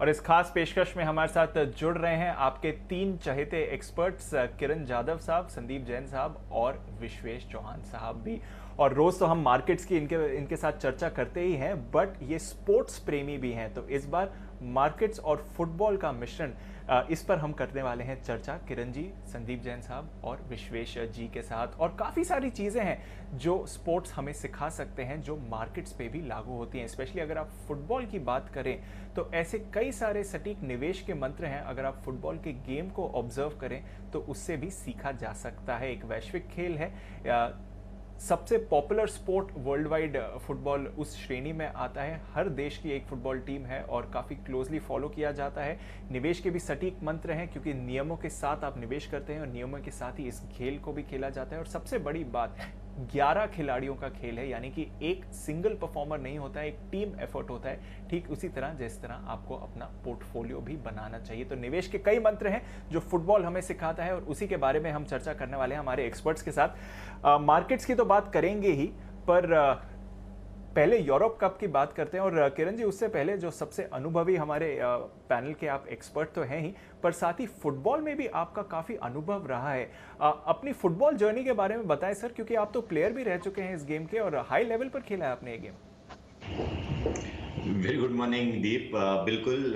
और इस खास पेशकश में हमारे साथ जुड़ रहे हैं आपके तीन चहेते एक्सपर्ट्स किरण जाधव साहब, संदीप जैन साहब और विश्वेश चौहान साहब भी। और रोज तो हम मार्केट्स की इनके साथ चर्चा करते ही हैं, बट ये स्पोर्ट्स प्रेमी भी हैं, तो इस बार मार्केट्स और फुटबॉल का मिश्रण, इस पर हम करने वाले हैं चर्चा किरण जी, संदीप जैन साहब और विश्वेश जी के साथ। और काफ़ी सारी चीज़ें हैं जो स्पोर्ट्स हमें सिखा सकते हैं, जो मार्केट्स पे भी लागू होती हैं। स्पेशली अगर आप फुटबॉल की बात करें तो ऐसे कई सारे सटीक निवेश के मंत्र हैं। अगर आप फुटबॉल के गेम को ऑब्जर्व करें तो उससे भी सीखा जा सकता है। एक वैश्विक खेल है, सबसे popular sport world wide football उस श्रेणी में आता है। हर देश की एक फुटबॉल टीम है और काफ़ी क्लोजली फॉलो किया जाता है। निवेश के भी सटीक मंत्र हैं, क्योंकि नियमों के साथ आप निवेश करते हैं और नियमों के साथ ही इस खेल को भी खेला जाता है। और सबसे बड़ी बात, 11 खिलाड़ियों का खेल है, यानी कि एक सिंगल परफॉर्मर नहीं होता है, एक टीम एफर्ट होता है। ठीक उसी तरह जिस तरह आपको अपना पोर्टफोलियो भी बनाना चाहिए। तो निवेश के कई मंत्र हैं जो फुटबॉल हमें सिखाता है और उसी के बारे में हम चर्चा करने वाले हैं हमारे एक्सपर्ट्स के साथ। मार्केट्स की तो बात करेंगे ही, पर पहले यूरोप कप की बात करते हैं। और किरण जी, उससे पहले जो सबसे अनुभवी हमारे पैनल के आप एक्सपर्ट तो हैं ही, पर साथ ही फुटबॉल में भी आपका काफ़ी अनुभव रहा है। अपनी फुटबॉल जर्नी के बारे में बताएं सर, क्योंकि आप तो प्लेयर भी रह चुके हैं इस गेम के और हाई लेवल पर खेला है आपने ये गेम। वेरी गुड मॉर्निंग दीप। बिल्कुल,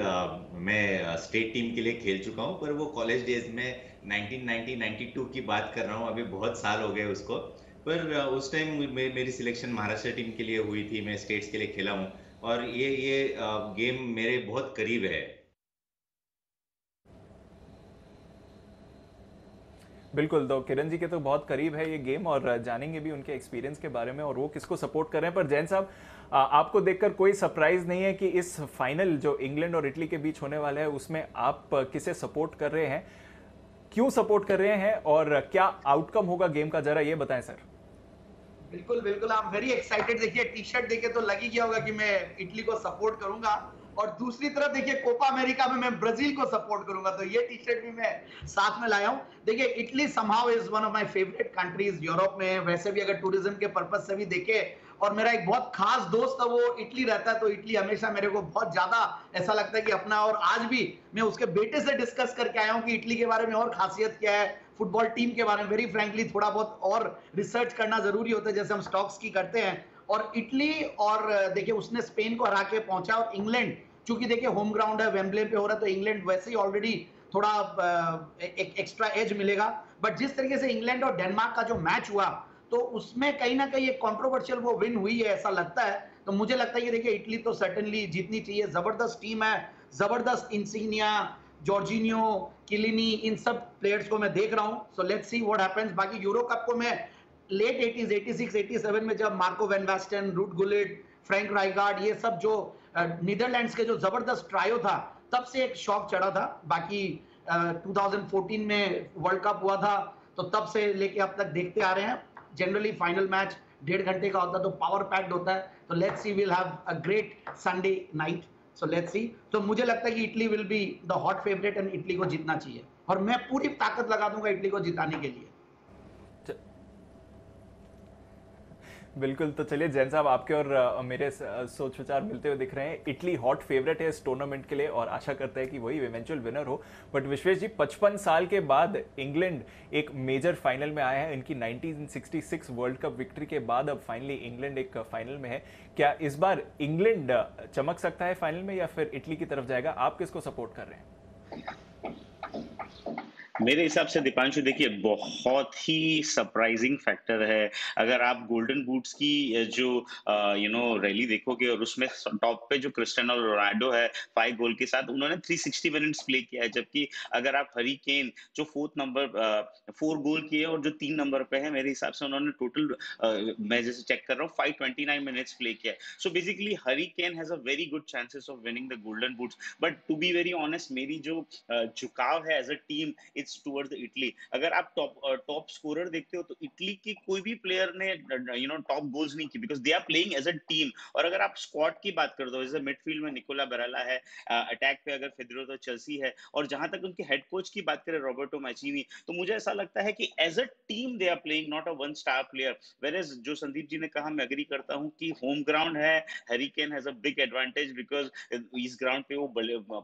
मैं स्टेट टीम के लिए खेल चुका हूँ, पर वो कॉलेज डेज में 1990-92 की बात कर रहा हूँ। अभी बहुत साल हो गए उसको। पर उस टाइम मेरी सिलेक्शन महाराष्ट्र टीम के लिए हुई थी, मैं स्टेट्स के लिए खेला हूँ। और ये गेम मेरे बहुत करीब है। बिल्कुल, तो किरण जी के तो बहुत करीब है ये गेम और जानेंगे भी उनके एक्सपीरियंस के बारे में और वो किसको सपोर्ट कर रहे हैं। पर जैन साहब, आपको देखकर कोई सरप्राइज नहीं है कि इस फाइनल जो इंग्लैंड और इटली के बीच होने वाला है उसमें आप किसे सपोर्ट कर रहे हैं, क्यों सपोर्ट कर रहे हैं और क्या आउटकम होगा गेम का, जरा ये बताएं सर। बिल्कुल बिल्कुल, आप वेरी एक्साइटेड। देखिए टी शर्ट देखे तो लग ही गया होगा कि मैं इटली को सपोर्ट करूंगा, और दूसरी तरफ देखिए कोपा अमेरिका में मैं ब्राजील को सपोर्ट करूंगा, तो ये टी शर्ट भी मैं साथ में लाया हूं। देखिए Italy somehow is one of my favourite countries Europe में। वैसे भी अगर टूरिज्म के पर्पज से भी देखे, और मेरा एक बहुत खास दोस्त है, वो इटली रहता है, तो इटली हमेशा मेरे को बहुत ज्यादा ऐसा लगता है कि अपना। और आज भी मैं उसके बेटे से डिस्कस करके आया हूं कि इटली के बारे में और खासियत क्या है, फुटबॉल टीम के बारे में। वेरी फ्रैंकली थोड़ा बहुत और रिसर्च करना जरूरी होता है, जैसे हम स्टॉक्स की करते हैं। और इटली, और देखिए उसने स्पेन को हरा के पहुंचा, और इंग्लैंड चूंकि देखिए होम ग्राउंड है, वेम्बले पे हो रहा है, तो इंग्लैंड वैसे ही ऑलरेडी थोड़ा एक एक्स्ट्रा एज मिलेगा। बट जिस तरीके से इंग्लैंड और डेनमार्क का जो मैच हुआ, तो उसमें कहीं ना कहीं एक कंट्रोवर्शियल वो विन हुई है ऐसा लगता है। तो मुझे लगता है कि देखिए इटली तो सर्टेनली जीतनी चाहिए। जबरदस्त टीम है, जबरदस्त इंसिग्निया, जॉर्जिनियो, किलिनी, इन सब प्लेयर्स को मैं देख रहा हूं। So let's see what happens. बाकी यूरो कप को मैं लेट 80s 86 87 में, जब Marco van बास्टन, root Gullit, Frank राइगार्ड, ये सब जो नीदरलैंड्स के जो जबरदस्त ट्रायो था, तब से एक शौक चढ़ा था। बाकी 2014 में वर्ल्ड कप हुआ था, तो तब से लेके अब तक देखते आ रहे हैं। जनरली फाइनल मैच 1.5 घंटे का होता है, तो पावर पैक्ड होता है। तो let's see, will have a great Sunday night. So let's see. तो मुझे लगता है कि Italy will be the hot favourite and Italy को जीतना चाहिए, और मैं पूरी ताकत लगा दूंगा इटली को जिताने के लिए। बिल्कुल, तो चलिए जैन साहब, आपके और मेरे सोच विचार मिलते हुए दिख रहे हैं। इटली हॉट फेवरेट है इस टूर्नामेंट के लिए और आशा करते हैं कि वही इवेंचुअल विनर हो। बट विश्वेश जी, 55 साल के बाद इंग्लैंड एक मेजर फाइनल में आया है। इनकी 1966 वर्ल्ड कप विक्ट्री के बाद अब फाइनली इंग्लैंड एक फाइनल में है। क्या इस बार इंग्लैंड चमक सकता है फाइनल में या फिर इटली की तरफ जाएगा? आप किसको सपोर्ट कर रहे हैं? मेरे हिसाब से दीपांशु, देखिए बहुत ही सरप्राइजिंग फैक्टर है। अगर आप गोल्डन बूट्स की जो रैली देखोगे और उसमें टॉप पे जो क्रिस्टियानो रोनाल्डो है 5 गोल के साथ, उन्होंने 360 मिनट्स प्ले किया है। जबकि अगर आप हरी केन जो 4 गोल किए और जो 3 नंबर पे है, मेरे हिसाब से उन्होंने टोटल, मैं जैसे चेक कर रहा हूँ, 529 मिनट्स प्ले किया है। So basically Harry Kane has a very good chances of winning the golden boots. But to be very honest, मेरी जो झुकाव है as a team, it's towards Italy. अगर आप टॉप स्कोरर देखते हो तो इटली की कोई भी प्लेयर ने टॉप गोल्स नहीं की, because they are playing as a team. और अगर आप स्क्वाड की बात कर दो, जैसे मिडफील्ड में निकोला बेरेला है, अटैक पे अगर फेडरिको चेल्सी है, और जहां तक उनके हेड कोच की बात करें रॉबर्टो मैचिनी, तो मुझे ऐसा लगता है कि as a team they are playing, not a one star player. Whereas जो संदीप जी ने कहा, मैं एग्री करता हूं कि होम ग्राउंड है, Harry Kane has a big advantage because इस ग्राउंड पे वो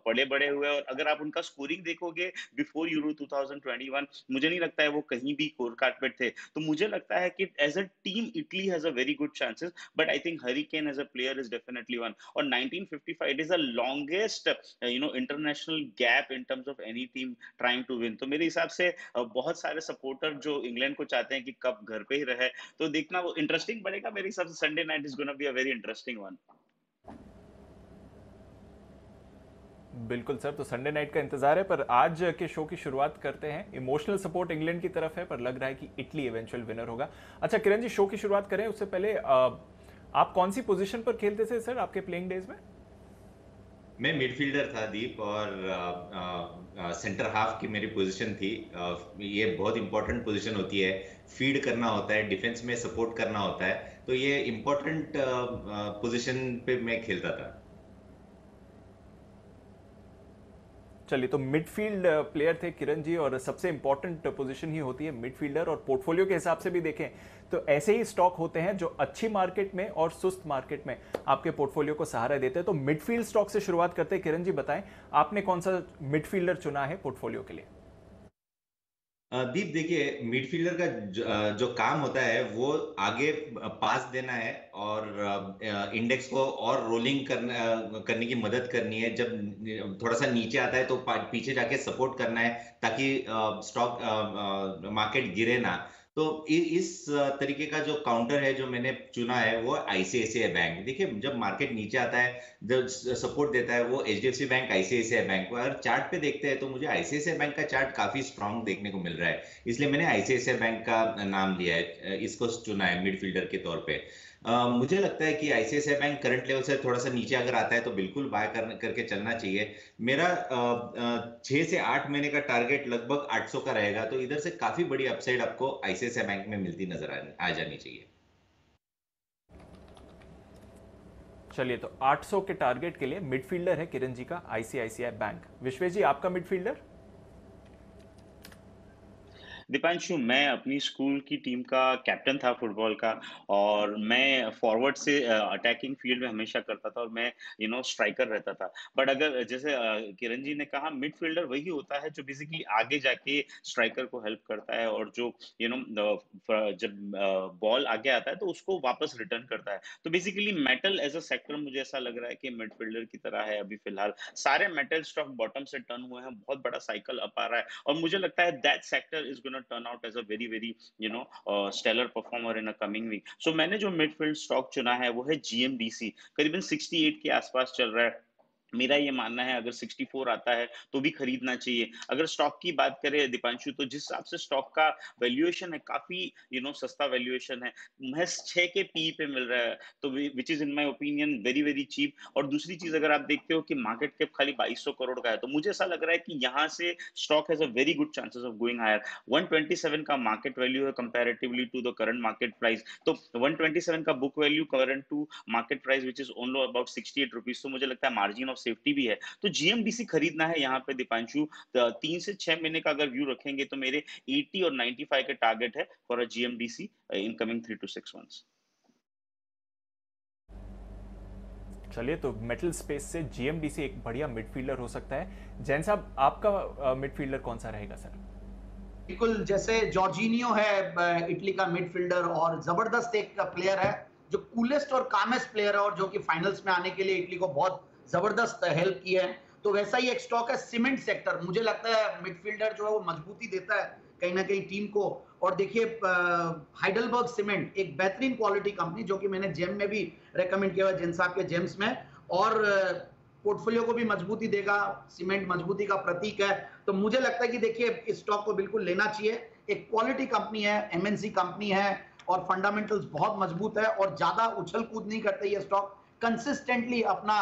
पड़े बड़े हुए हैं। और अगर आप उनका स्कोरिंग देखोगे बिफोर यूरो 2021, मुझे नहीं लगता है वो कहीं भी स्कोर कार्ड पे थे। तो मुझे लगता है कि as a team Italy has a very good chances, but I think Harry Kane as a player is definitely one. और 1955 it is the longest international gap in terms of any team trying to win. तो मेरे हिसाब से बहुत सारे supporter जो England को चाहते हैं कि कब घर पे ही रहे, तो देखना वो इंटरेस्टिंग बनेगा। मेरे हिसाब से Sunday night is gonna be a very interesting one. बिल्कुल सर, तो संडे नाइट का इंतजार है। पर आज के शो की शुरुआत करते हैं। इमोशनल सपोर्ट इंग्लैंड की तरफ है, पर लग रहा है कि इटली इवेंचुअल विनर होगा। अच्छा किरण जी, शो की शुरुआत करें उससे पहले आप कौन सी पोजीशन पर खेलते थे सर आपके प्लेइंग डेज में? मैं मिडफील्डर था दीप, और सेंटर हाफ की मेरी पोजीशन थी। ये बहुत इंपॉर्टेंट पोजीशन होती है, फीड करना होता है, डिफेंस में सपोर्ट करना होता है, तो ये इंपॉर्टेंट पोजीशन पे मैं खेलता था। चलिए, तो मिडफील्ड प्लेयर थे किरण जी, और सबसे इंपॉर्टेंट पोजीशन ही होती है मिडफील्डर। और पोर्टफोलियो के हिसाब से भी देखें तो ऐसे ही स्टॉक होते हैं जो अच्छी मार्केट में और सुस्त मार्केट में आपके पोर्टफोलियो को सहारा देते हैं। तो मिडफील्ड स्टॉक से शुरुआत करते हैं। किरण जी बताएं, आपने कौन सा मिडफील्डर चुना है पोर्टफोलियो के लिए? दीप देखिए, मिडफील्डर का जो काम होता है वो आगे पास देना है, और इंडेक्स को और रोलिंग करने की मदद करनी है। जब थोड़ा सा नीचे आता है तो पीछे जाके सपोर्ट करना है, ताकि स्टॉक मार्केट गिरे ना। तो इस तरीके का जो काउंटर है जो मैंने चुना है वो आईसीआईसीआई बैंक। देखिए, जब मार्केट नीचे आता है, जो सपोर्ट देता है वो एचडीएफसी बैंक, आईसीआईसीआई बैंक को। अगर चार्ट पे देखते हैं तो मुझे आईसीआईसीआई बैंक का चार्ट काफी स्ट्रांग देखने को मिल रहा है, इसलिए मैंने आईसीआईसीआई बैंक का नाम लिया है, इसको चुना है मिडफील्डर के तौर पे। मुझे लगता है कि आईसीआईसीआई बैंक करंट लेवल से थोड़ा सा नीचे अगर आता है तो बिल्कुल बाय करके चलना चाहिए। मेरा 6 से 8 महीने का टारगेट लगभग 800 का रहेगा, तो इधर से काफी बड़ी अपसाइड आपको आईसीआईसीआई बैंक में मिलती नजर आ जानी चाहिए। चलिए, तो 800 के टारगेट के लिए मिडफील्डर है किरण जी का आईसीआईसीआई बैंक। विश्वेश जी, आपका मिडफील्डर? दीपांशु, मैं अपनी स्कूल की टीम का कैप्टन था फुटबॉल का, और मैं फॉरवर्ड से अटैकिंग फील्ड में हमेशा करता था, और मैं स्ट्राइकर रहता था। बट अगर जैसे किरण जी ने कहा, मिडफील्डर वही होता है जो बेसिकली आगे जाके स्ट्राइकर को हेल्प करता है, और जो जब बॉल आगे आता है तो उसको वापस रिटर्न करता है। तो basically metal as a sector मुझे ऐसा लग रहा है कि मिडफील्डर की तरह है अभी फिलहाल। सारे मेटल स्टॉक बॉटम से टर्न हुए हैं, बहुत बड़ा साइकिल अप आ रहा है, और मुझे लगता है that sector is gonna turn out as a very very stellar performer in a coming week. So मैंने जो मिडफील्ड स्टॉक चुना है वो है जीएमडीसी, करीबन 68 के आसपास चल रहा है। मेरा ये मानना है अगर 64 आता है तो भी खरीदना चाहिए। अगर स्टॉक की बात करें दीपांशु, तो जिस हिसाब से स्टॉक का वैल्यूएशन है, काफी सस्ता वैल्यूएशन है, महज 6 के पी पे मिल रहा है, तो which is in my opinion very very cheap. और दूसरी चीज, अगर आप देखते हो कि मार्केट कैप खाली 2200 करोड़ का है, तो मुझे ऐसा लग रहा है कि यहाँ से stock has a very good chances of going higher. 127 का मार्केट वैल्यू है comparatively to the current market price, तो 127 का book value current to market price which is only about 68 rupees, तो मुझे लगता है मार्जिन ऑफ सेफ्टी भी है। तो जीएमडीसी खरीदना है यहाँ पे दीपांशु। 3 से 6 महीने का अगर व्यू रखेंगे तो मेरे 80 और 95 के टारगेट है for a GMDC in coming 3 to 6 months। चलिए, तो मेटल स्पेस से जीएमडीसी एक बढ़िया मिडफील्डर हो सकता है। जैन साहब, आपका मिडफील्डर कौन सा रहेगा सर? बिल्कुल, जैसे जॉर्जिनियो है इटली का मिडफील्डर, और जबरदस्त एक प्लेयर है जो कूलेस्ट और कामेस्ट प्लेयर है, और जो कि फाइनल्स में आने के लिए इटली को बहुत जबरदस्त हेल्प की है। तो वैसा ही एक स्टॉक है सीमेंट सेक्टर। मुझे लगता है मिडफील्डर जो है वो मजबूती देता है कहीं ना कहीं टीम को। और देखिए, हाइडलबर्ग सीमेंट एक बेहतरीन क्वालिटी कंपनी, जो कि मैंने जेम में भी रेकमेंड किया है, जेन साहब के जेम्स में, और पोर्टफोलियो को भी मजबूती देगा। सीमेंट मजबूती का प्रतीक है। तो मुझे लगता है कि देखिए, इस स्टॉक को बिल्कुल लेना चाहिए। एक क्वालिटी कंपनी है, एमएनसी कंपनी है, और फंडामेंटल्स बहुत मजबूत है, और ज्यादा उछल कूद नहीं करते ये स्टॉक। कंसिस्टेंटली अपना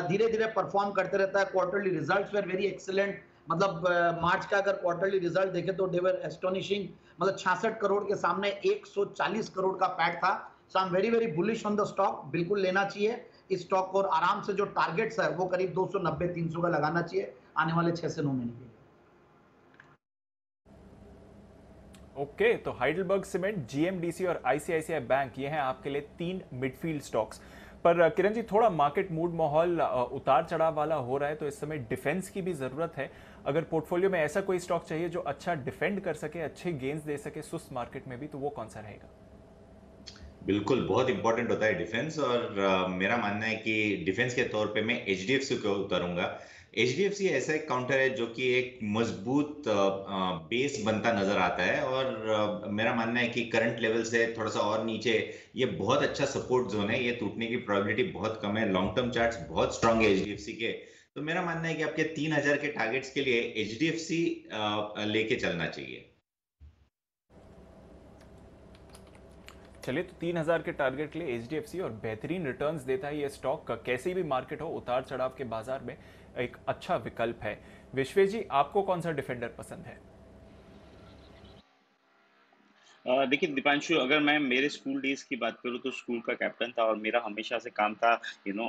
धीरे धीरे परफॉर्म करते रहता है। Quarterly results were very excellent. मतलब मार्च का अगर क्वार्टरली रिजल्ट देखें तो देवर एस्टोनिशिंग, मतलब 66 करोड़ के सामने 140 करोड़ का पैट था। So I am very very bullish on the stock, बिल्कुल लेना चाहिए इस स्टॉक को, और आराम से जो टारगेट्स है वो करीब 290-300 का लगाना चाहिए आने वाले 6 से 9 महीने के लिए। ओके, तो हाइडेलबर्ग सीमेंट, जीएमडीसी और आईसीआईसीआई बैंक, ये हैं आपके लिए 3 मिडफील्ड स्टॉक्स। पर किरण जी, थोड़ा मार्केट मूड माहौल उतार चढ़ाव वाला हो रहा है, तो इस समय डिफेंस की भी जरूरत है। अगर पोर्टफोलियो में ऐसा कोई स्टॉक चाहिए जो अच्छा डिफेंड कर सके, अच्छे गेन्स दे सके सुस्त मार्केट में भी, तो वो कौन सा रहेगा? बिल्कुल, बहुत इंपॉर्टेंट होता है डिफेंस, और मेरा मानना है कि डिफेंस के तौर पे मैं एचडीएफसी को उतारूंगा। एचडीएफसी ऐसा एक काउंटर है जो कि एक मजबूत बेस बनता नजर आता है, और मेरा मानना है कि करंट लेवल से थोड़ा सा और नीचे ये बहुत अच्छा सपोर्ट जोन है, ये टूटने की प्रोबेबिलिटी बहुत कम है। लॉन्ग टर्म चार्ट्स बहुत स्ट्रांग है एचडीएफसी के। तो मेरा मानना है कि आपके 3000 के टारगेट्स के लिए एचडीएफसी लेके चलना चाहिए। चलिए, तो 3000 के टारगेट के लिए एचडीएफसी, और बेहतरीन रिटर्न्स देता है ये स्टॉक, कैसी भी मार्केट हो, उतार चढ़ाव के बाजार में एक अच्छा विकल्प है। विश्वेश जी, आपको कौन सा डिफेंडर पसंद है? देखिए दीपांशु, अगर मैं मेरे स्कूल डेज की बात करूँ तो स्कूल का कैप्टन था और मेरा हमेशा से काम था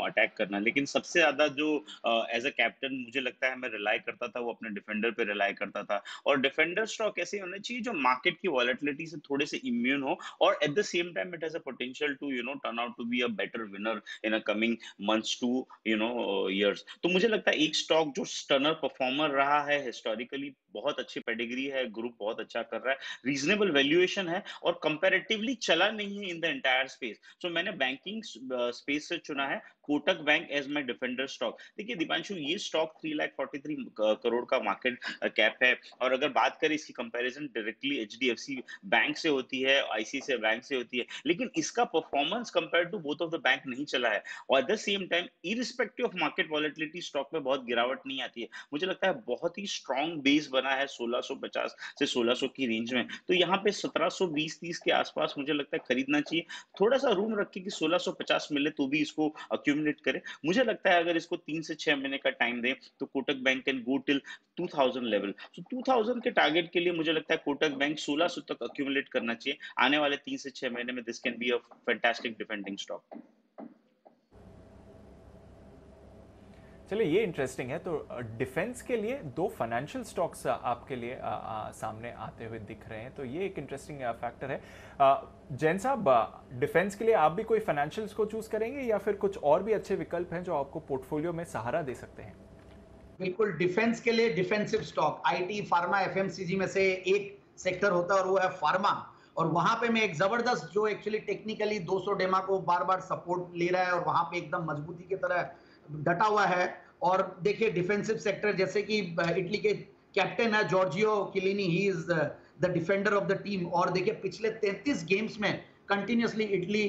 अटैक करना। लेकिन सबसे ज़्यादा जो एज़ अ कैप्टन मुझे लगता है मैं रिलाय करता था, वो अपने डिफेंडर पे रिलाय करता था। और डिफेंडर स्टॉक ऐसे होने चाहिए जो मार्केट की वॉलेटिलिटी से थोड़े से इम्यून हो, और at the same time it has a potential to turn out to be a better winner in a coming months to years. तो मुझे लगता है एक स्टॉक जो स्टनर परफॉर्मर रहा है हिस्टोरिकली, बहुत अच्छी पेडिग्री है, ग्रुप बहुत अच्छा कर रहा है, रीजनेबल वैल्यूएशन है, और कंपैरेटिवली चला नहीं है in the entire space. So मैंने बैंकिंग स्पेस से चुना है Kotak bank as my defender stock. देखिए दीपांशु, ये स्टॉक 3,43 करोड़ का मार्केट कैप है, और अगर बात करें इसकी कंपैरिजन डायरेक्टली एचडीएफसी बैंक से होती है, आईसीआईसीआई बैंक से होती है, लेकिन इसका performance compare to both of the bank नहीं चला है। और at the same time irrespective of market volatility stock में बहुत गिरावट नहीं आती है। मुझे लगता है बहुत ही स्ट्रॉन्ग बेस बना है 1650 से 1600 की रेंज में। तो यहाँ पे 1720-30 के आसपास मुझे लगता है खरीदना चाहिए। थोड़ा सा रूम रख के कि 1650 मिले तो भी इसको अक्यूमुलेट करें। मुझे लगता है अगर इसको 3 से 6 महीने का टाइम दें तो Kotak bank can go till 2000 level. So 2000 के टारगेट के लिए मुझे लगता है कोटक बैंक 1600 तक अक्यूमुलेट करना चाहिए। आने वाले 3 से 6 महीने में this can be a fantastic defending stock. चलिए, ये इंटरेस्टिंग है। तो डिफेंस के लिए 2 फाइनेंशियल स्टॉक्स आपके लिए सामने आते हुए दिख रहे हैं, तो ये एक इंटरेस्टिंग फैक्टर है। जैन साहब, डिफेंस के लिए आप भी कोई फाइनेंशियल्स को चूज करेंगे, या फिर कुछ और भी अच्छे विकल्प हैं जो आपको पोर्टफोलियो में सहारा दे सकते हैं? बिल्कुल, डिफेंस के लिए defensive stock IT, pharma, FMCG में से एक सेक्टर होता है और वो है फार्मा। और वहां पे मैं एक जबरदस्त, जो एक्चुअली टेक्निकली 200 डेमा को बार बार सपोर्ट ले रहा है और वहां पे एकदम मजबूती की तरह डटा हुआ है। और देखिए डिफेंसिव सेक्टर, जैसे कि इटली के कैप्टन है Giorgio Chiellini, he is the defender of the team. और देखिए पिछले 33 गेम्स में कंटिन्यूसली इटली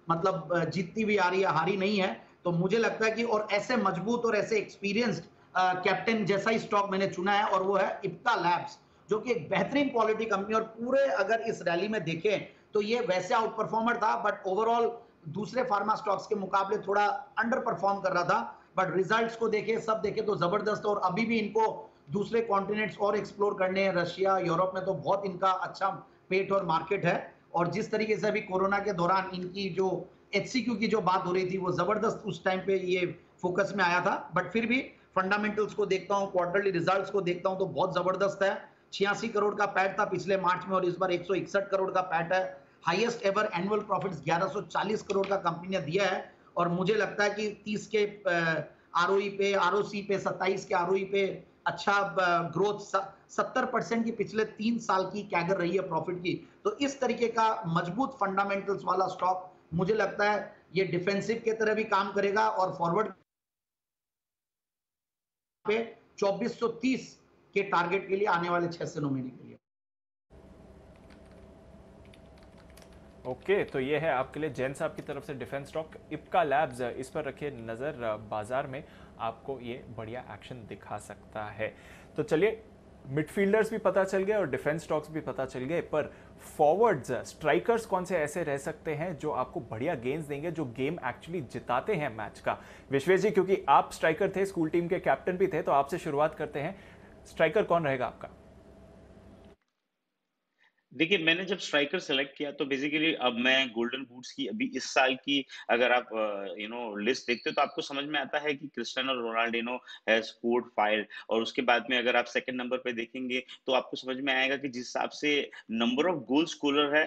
मतलब जीतती भी आ रही है, हारी नहीं है। तो मुझे लगता है कि और ऐसे मजबूत और ऐसे एक्सपीरियंस्ड कैप्टन जैसा ही स्टॉक मैंने चुना है, और वो है इप्का लैब्स, जो कि एक बेहतरीन क्वालिटी कंपनी। और पूरे अगर इस रैली में देखें तो ये वैसे आउट परफॉर्मर था, बट ओवरऑल दूसरे फार्मा स्टॉक्स के मुकाबले थोड़ा अंडर परफॉर्म कर रहा था। बट रिजल्ट्स को देखे, सब देखे तो जबरदस्त। और अभी भी इनको दूसरे कॉन्टिनेंट्स और एक्सप्लोर करने हैं, रशिया, यूरोप में तो बहुत इनका अच्छा पेट और मार्केट है। और जिस तरीके से अभी कोरोना के दौरान इनकी जो एचसीक्यू की जो बात हो रही थी, वो जबरदस्त उस टाइम पे ये फोकस में आया था। बट फिर भी फंडामेंटल्स को देखता हूं, क्वार्टरली रिजल्ट्स को देखता हूं तो बहुत जबरदस्त है। 86 करोड़ का पैट था पिछले मार्च में, और इस बार 161 करोड़ का पैट है। Highest ever annual profits 1140 crore का कंपनी ने दिया है। और मुझे लगता है कि 30 के आरओई पे, आरओसी पे, 27 के आरओई पे अच्छा ग्रोथ, 70% की पिछले 3 साल की कैगर रही है प्रॉफिट की। तो इस तरीके का मजबूत फंडामेंटल्स वाला स्टॉक मुझे लगता है ये डिफेंसिव के तरह भी काम करेगा, और फॉरवर्ड पे 2430 के टारगेट के लिए आने वाले 6 से 9 महीने के लिए। ओके, तो ये है आपके लिए जैन साहब की तरफ से डिफेंस स्टॉक इप्का लैब्स। इस पर रखिए नज़र, बाजार में आपको ये बढ़िया एक्शन दिखा सकता है। तो चलिए, मिडफील्डर्स भी पता चल गए और डिफेंस स्टॉक्स भी पता चल गए, पर फॉरवर्ड्स, स्ट्राइकर्स कौन से ऐसे रह सकते हैं जो आपको बढ़िया गेंस देंगे, जो गेम एक्चुअली जिताते हैं मैच का? विश्वेश जी, क्योंकि आप स्ट्राइकर थे, स्कूल टीम के कैप्टन भी थे, तो आपसे शुरुआत करते हैं। स्ट्राइकर कौन रहेगा आपका? देखिए, मैंने जब स्ट्राइकर सेलेक्ट किया तो बेसिकली अब मैं गोल्डन बूट्स की अभी इस साल की अगर आप लिस्ट देखते हो तो आपको समझ में आता है कि क्रिस्टियानो रोनाल्डिनो हैज स्कोर्ड 5 और उसके बाद में अगर आप सेकंड नंबर पे देखेंगे तो आपको समझ में आएगा कि जिस हिसाब से नंबर ऑफ गोल स्कोरर है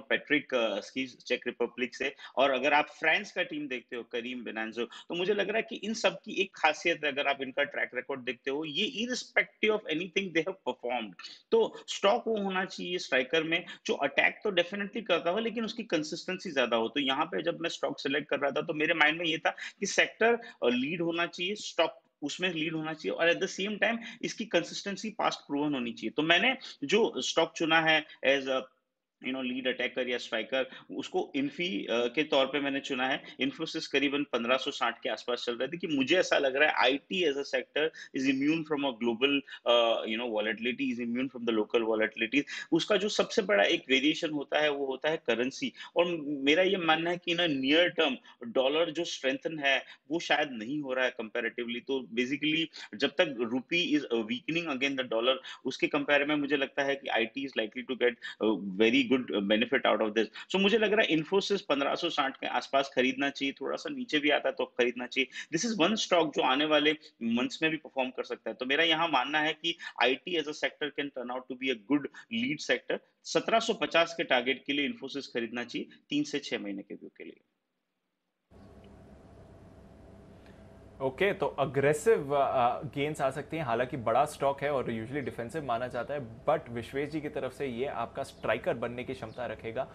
पैट्रिक स्कीज चेक रिपब्लिक से और अगर आप फ्रांस का टीम देखते हो करीम बेनांजो तो मुझे लग रहा है कि इन सब की एक खासियत है अगर आप इनका ट्रैक रिकॉर्ड देखते हो ये irrespective of anything they have performed तो स्टॉक वो होना चाहिए स्ट्राइकर में जो अटैक तो डेफिनेटली करता हो लेकिन उसकी कंसिस्टेंसी ज्यादा हो तो यहाँ पे जब मैं स्टॉक सेलेक्ट कर रहा था तो मेरे माइंड में ये था कि सेक्टर लीड होना चाहिए स्टॉक उसमें लीड होना चाहिए और एट द सेम टाइम इसकी कंसिस्टेंसी पास्ट प्रूवन होनी चाहिए तो मैंने जो स्टॉक चुना है एज लीड अटैकर या स्ट्राइकर उसको इन्फी के तौर पे मैंने चुना है इन्फोसिस करीबन 1560 के आसपास चल रहे थे कि मुझे ऐसा लग रहा है IT as a sector is immune from a global volatility is immune from the local volatility उसका जो सबसे बड़ा एक वेरिएशन होता है वो होता है करेंसी और मेरा ये मानना है कि ना नियर टर्म डॉलर जो स्ट्रेंथन है वो शायद नहीं हो रहा है कंपैरेटिवली तो बेसिकली जब तक rupee is weakening again the dollar उसके कंपेयर में मुझे लगता है कि IT is likely to get very good benefit out of this so मुझे लग रहा है इन्फोसिस 1560 के आसपास खरीदना चाहिए थोड़ा सा नीचे भी आता है तो खरीदना चाहिए दिस इज वन स्टॉक जो आने वाले मंथ्स में भी परफॉर्म कर सकता है तो मेरा यहाँ मानना है कि IT as a sector can turn out to be a good lead sector 1750 के टारगेट के लिए इन्फोसिस खरीदना चाहिए 3 से 6 महीने के व्यू के लिए ओके तो अग्रेसिव गेन्स आ सकती हैं हालांकि बड़ा स्टॉक है और यूजुअली डिफेंसिव माना जाता है बट विश्वेश जी की तरफ से ये आपका स्ट्राइकर बनने की क्षमता रखेगा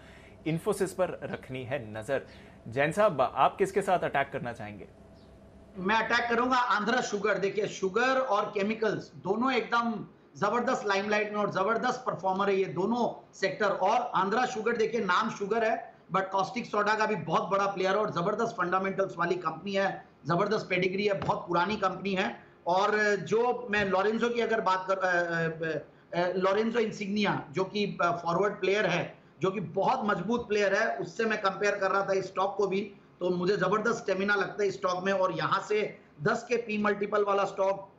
इन्फोसिस पर रखनी है नजर जैन साहब आप किसके साथ अटैक करना चाहेंगे मैं अटैक करूंगा आंध्रा शुगर देखिए शुगर और केमिकल्स दोनों एकदम जबरदस्त लाइमलाइट में और जबरदस्त परफॉर्मर है ये दोनों सेक्टर और आंध्रा शुगर देखिए नाम शुगर है बट कॉस्टिक सोडा का भी बहुत बड़ा प्लेयर है और जबरदस्त फंडामेंटल्स वाली कंपनी है जबरदस्त पेडिग्री है बहुत पुरानी कंपनी है और जो मैं लॉरेंजो की अगर बात कर लॉरेंजो इंसिग्निया जो कि फॉरवर्ड प्लेयर है जो कि बहुत मजबूत प्लेयर है उससे मैं कंपेयर कर रहा था इस स्टॉक को भी तो मुझे जबरदस्त स्टेमिना लगता है इस स्टॉक में और यहां से 10 के पी मल्टीपल वाला स्टॉक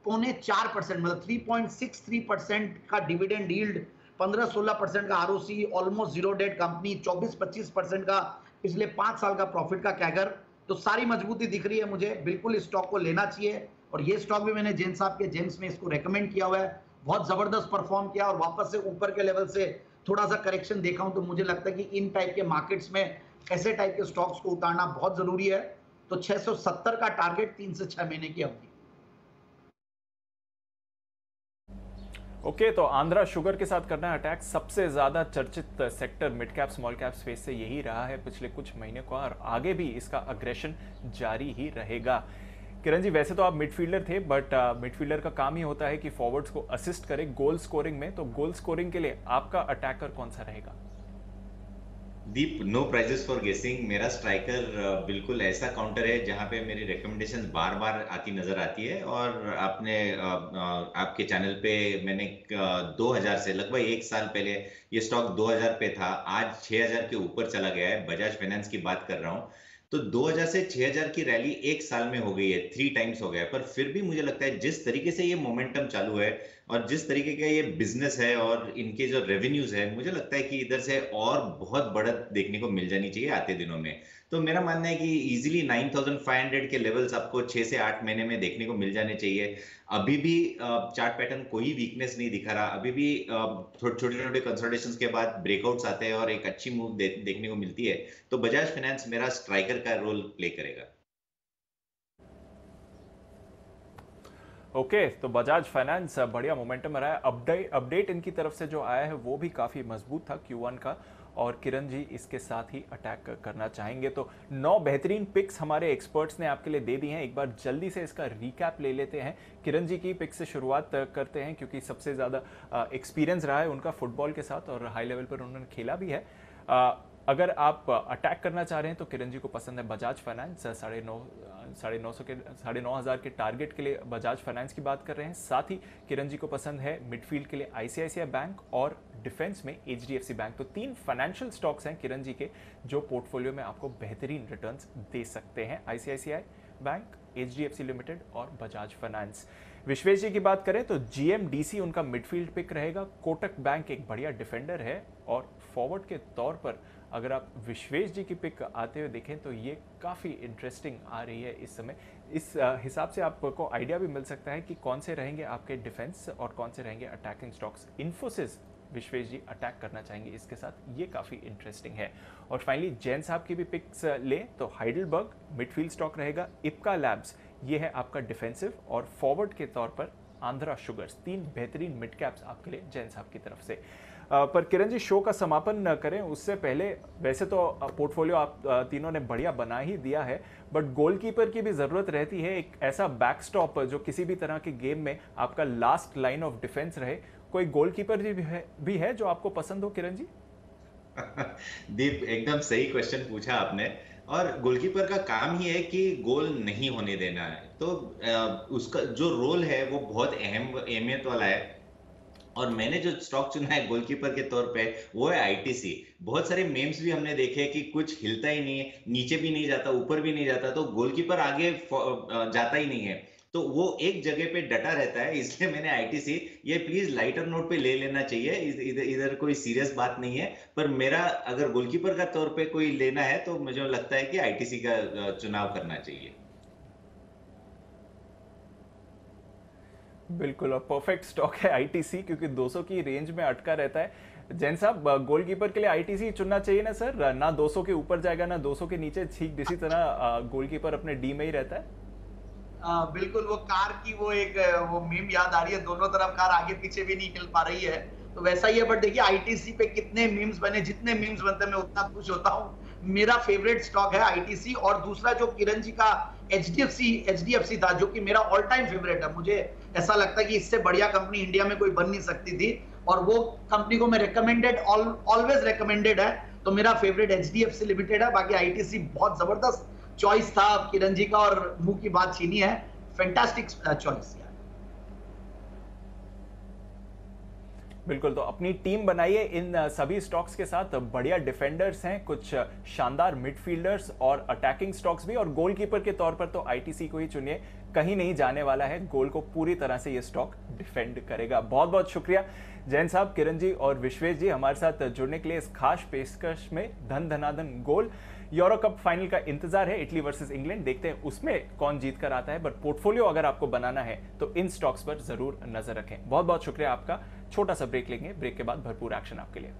3.4% मतलब 3.63% का डिविडेंड यील्ड 15-16% का ROC almost zero debt company 24-25% का पिछले 5 साल का प्रॉफिट का कैगर तो सारी मजबूती दिख रही है मुझे बिल्कुल इस स्टॉक को लेना चाहिए और ये स्टॉक भी मैंने जेन साहब के जेम्स में इसको रेकमेंड किया हुआ है बहुत जबरदस्त परफॉर्म किया और वापस से ऊपर के लेवल से थोड़ा सा करेक्शन देखा हूं तो मुझे लगता है कि इन टाइप के मार्केट्स में ऐसे टाइप के स्टॉक्स को उतारना बहुत जरूरी है तो 670 का टारगेट 3 से 6 महीने की अवधि ओके तो आंध्रा शुगर के साथ करना है अटैक सबसे ज्यादा चर्चित sector mid cap small cap space से यही रहा है पिछले कुछ महीने को और आगे भी इसका अग्रेशन जारी ही रहेगा किरण जी वैसे तो आप मिडफील्डर थे बट मिडफील्डर का काम ही होता है कि फॉरवर्ड्स को असिस्ट करे गोल स्कोरिंग में तो गोल स्कोरिंग के लिए आपका अटैकर कौन सा रहेगा दीप नो प्राइजेस फॉर गेसिंग मेरा स्ट्राइकर बिल्कुल ऐसा काउंटर है जहां पे मेरी रिकमेंडेशन बार बार आती नजर आती है और आपने आपके चैनल पे मैंने 2000 से लगभग 1 साल पहले ये स्टॉक 2000 पे था आज 6000 के ऊपर चला गया है बजाज फाइनेंस की बात कर रहा हूँ तो 2000 से 6000 की रैली 1 साल में हो गई है 3 टाइम्स हो गया पर फिर भी मुझे लगता है जिस तरीके से ये मोमेंटम चालू है और जिस तरीके का ये बिजनेस है और इनके जो रेवेन्यूज है मुझे लगता है कि इधर से और बहुत बढ़त देखने को मिल जानी चाहिए आते दिनों में तो मेरा मानना है कि इजीली 9500 के लेवल्स आपको 6 से 8 महीने में देखने को मिल जाने चाहिए अभी भी चार्ट पैटर्न कोई वीकनेस नहीं दिखा रहा अभी भी छोटे छोटे कंसल्टेशंस के बाद ब्रेकआउट्स आते हैं और एक अच्छी मूव देखने को मिलती है तो बजाज फाइनेंस मेरा स्ट्राइकर का रोल प्ले करेगा ओके तो बजाज फाइनेंस बढ़िया मोमेंटम रहा है अपडेट इनकी तरफ से जो आया है वो भी काफ़ी मजबूत था Q1 का और किरण जी इसके साथ ही अटैक करना चाहेंगे तो 9 बेहतरीन पिक्स हमारे एक्सपर्ट्स ने आपके लिए दे दी हैं एक बार जल्दी से इसका रिकैप ले लेते हैं किरण जी की पिक से शुरुआत करते हैं क्योंकि सबसे ज़्यादा एक्सपीरियंस रहा है उनका फुटबॉल के साथ और हाई लेवल पर उन्होंने खेला भी है अगर आप अटैक करना चाह रहे हैं तो किरण जी को पसंद है बजाज फाइनेंस 9,500 के टारगेट के लिए बजाज फाइनेंस की बात कर रहे हैं साथ ही किरण जी को पसंद है मिडफील्ड के लिए आईसीआईसीआई बैंक और डिफेंस में एचडीएफसी बैंक तो 3 फाइनेंशियल स्टॉक्स हैं किरण जी के जो पोर्टफोलियो में आपको बेहतरीन रिटर्न्स दे सकते हैं आईसीआईसीआई बैंक एचडीएफसी लिमिटेड और बजाज फाइनेंस विश्वेश जी की बात करें तो जीएमडीसी उनका मिडफील्ड पिक रहेगा। कोटक बैंक एक बढ़िया डिफेंडर है और फॉरवर्ड के तौर पर अगर आप विश्वेश जी की पिक आते हुए देखें तो ये काफ़ी इंटरेस्टिंग आ रही है इस समय। इस हिसाब से आपको आइडिया भी मिल सकता है कि कौन से रहेंगे आपके डिफेंस और कौन से रहेंगे अटैकिंग स्टॉक्स। इन्फोसिस विश्वेश जी अटैक करना चाहेंगे इसके साथ, ये काफ़ी इंटरेस्टिंग है। और फाइनली जैन साहब की भी पिक्स लें तो हाइडलबर्ग मिडफील्ड स्टॉक रहेगा। इप्का लैब्स ये है आपका डिफेंसिव, और फॉरवर्ड के तौर पर आंध्रा शुगर्स। 3 बेहतरीन मिड कैप्स आपके लिए जैन साहब की तरफ से। पर किरण जी, शो का समापन करें उससे पहले, वैसे तो पोर्टफोलियो आप तीनों ने बढ़िया बना ही दिया है, बट गोलकीपर की भी ज़रूरत रहती है, एक ऐसा बैकस्टॉप जो किसी भी तरह के गेम में आपका लास्ट लाइन ऑफ डिफेंस रहे। कोई गोलकीपर भी है जो आपको पसंद हो किरण जी? दीप, एकदम सही क्वेश्चन पूछा आपने। और गोलकीपर का काम ही है कि गोल नहीं होने देना है, तो उसका जो रोल है वो बहुत अहमियत वाला है। और मैंने जो स्टॉक चुना है गोलकीपर के तौर पे वो है आईटीसी। बहुत सारे मेम्स भी हमने देखे कि कुछ हिलता ही नहीं है, नीचे भी नहीं जाता, ऊपर भी नहीं जाता, तो गोलकीपर आगे जाता ही नहीं है, तो वो एक जगह पे डटा रहता है। इसलिए मैंने आईटीसी, ये प्लीज लाइटर नोट पे ले लेना चाहिए, इधर कोई सीरियस बात नहीं है। पर मेरा अगर गोलकीपर का तौर पे कोई लेना है तो मुझे लगता है कि आईटीसी का चुनाव करना चाहिए। बिल्कुल, और परफेक्ट स्टॉक है आईटीसी, क्योंकि 200 की रेंज में अटका रहता है। जैन साहब, गोलकीपर के लिए आईटीसी चुनना चाहिए ना सर? ना 200 के ऊपर जाएगा ना 200 के नीचे, ठीक इसी तरह गोलकीपर अपने डी में ही रहता है। बिल्कुल, वो कार की वो मीम याद आ रही है, दोनों तरफ कार आगे पीछे भी नहीं हिल पा रही है, तो वैसा ही है। बट देखिए आईटीसी पे कितने मीम्स बने, जितने मीम्स बनते हैं मैं उतना खुश होता हूँ। मेरा फेवरेट स्टॉक है आईटीसी। और दूसरा जो किरण जी का एचडीएफसी था, जो कि मेरा ऑल टाइम फेवरेट है। मुझे ऐसा लगता है कि इससे बढ़िया कंपनी इंडिया में कोई बन नहीं सकती थी, और वो कंपनी को मैं रिकमेंडेड, ऑलवेज रिकमेंडेड है। तो मेरा फेवरेट एचडीएफसी लिमिटेड है। बाकी आईटीसी बहुत जबरदस्त चॉइस था किरण जी का, और मुंह की बात छीनी है, फैंटास्टिक चॉइस। बिल्कुल, तो अपनी टीम बनाइए इन सभी स्टॉक्स के साथ। बढ़िया डिफेंडर्स हैं, कुछ शानदार मिडफील्डर्स और अटैकिंग स्टॉक्स भी, और गोलकीपर के तौर पर तो आईटीसी को ही चुनिए, कहीं नहीं जाने वाला है, गोल को पूरी तरह से ये स्टॉक डिफेंड करेगा। बहुत बहुत शुक्रिया जैन साहब, किरण जी और विश्वेश जी हमारे साथ जुड़ने के लिए इस खास पेशकश में। धन धनाधन गोल। यूरो कप फाइनल का इंतजार है, इटली वर्सेस इंग्लैंड, देखते हैं उसमें कौन जीत कर आता है। बट पोर्टफोलियो अगर आपको बनाना है तो इन स्टॉक्स पर जरूर नजर रखें। बहुत बहुत शुक्रिया आपका। छोटा सा ब्रेक लेंगे, ब्रेक के बाद भरपूर एक्शन आपके लिए।